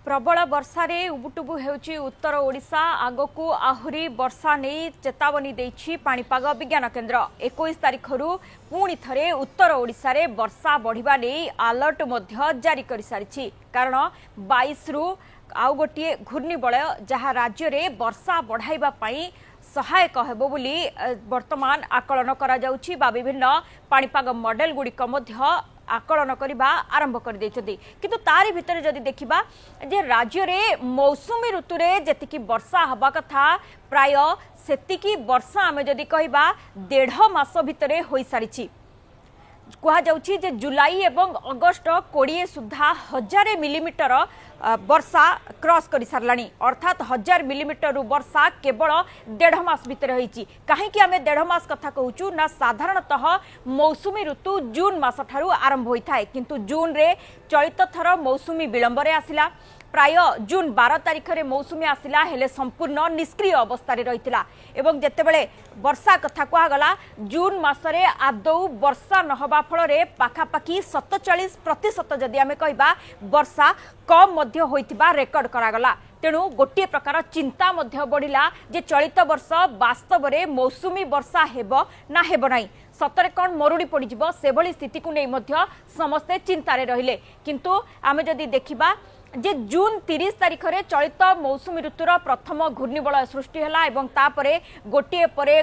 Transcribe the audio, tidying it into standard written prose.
प्रबल वर्षा रे उबुटुबु हेउची उत्तर ओडिशा आगकू आहुरी वर्षा नहीं चेतावनी देछि पाणीपाग विज्ञान केन्द्र 21 तारिखरु पुणी थरे उत्तर ओडिशा रे वर्षा बढ़िबा नहीं अलर्ट मध्य जारी करि सारिछि कारण 22 रु आउ गोटे घूर्णिबलय जहाँ राज्य रे वर्षा बढ़ाइबा पई सहायक हेबो बोली वर्तमान आकलन करा जाउछि बा विभिन्न पाणीपाग मॉडल गुड़िक मध्य आकलन करने आरंभ कर देइछथि किंतु तारि भितर जदि देखिबा जे राज्य रे मौसुमी ऋतु रे जतिकी वर्षा हबा कथा प्राय सेतिकी वर्षा आमे जदि कहिबा 1.5 मास भितरे होई सारिछि कहा जाउछि जे जुलाई एवं अगस्त 20 सुधा 1000 मिलीमीटर वर्षा क्रॉस कर सारलानी अर्थात 1000 मिलीमीटर वर्षा केवल 1.5 मास भितर होईछि काहेकि आमे 1.5 मास कथा कहूचु ना साधारणतः मौसुमी ऋतु जून मास ठारू आरंभ होइथाय किंतु जून रे चलित थर मौसुमी विलंब रे आसिला प्राय जून 12 तारिख रे मौसुमी आसिला हेले संपूर्ण निष्क्रिय अवस्था रे रहितिला एवं जेतेबेले वर्षा कथा कहा गला जून मासरे आदौ वर्षा नहबा फल रे पाखापाखी 47% जदि आमे कहबा वर्षा कम मध्य होइतिबा रेकर्ड करा गला तेणु गोटे प्रकार चिंता मध्य बढ़िला जे चलित वर्ष वास्तव रे मौसुमी वर्षा हेबो ना हेबो नाही सतरे कौन मरुड़ी पड़िजिबो से भली स्थिति को नै मध्य समस्ते चिंतारे रहिले किंतु आमे जदि देखिबा जे जून 30 तारिख रे चलित मौसुमी ऋतुर प्रथम घूर्णिबलय सृष्टि हला एवं तापरे गोटे परे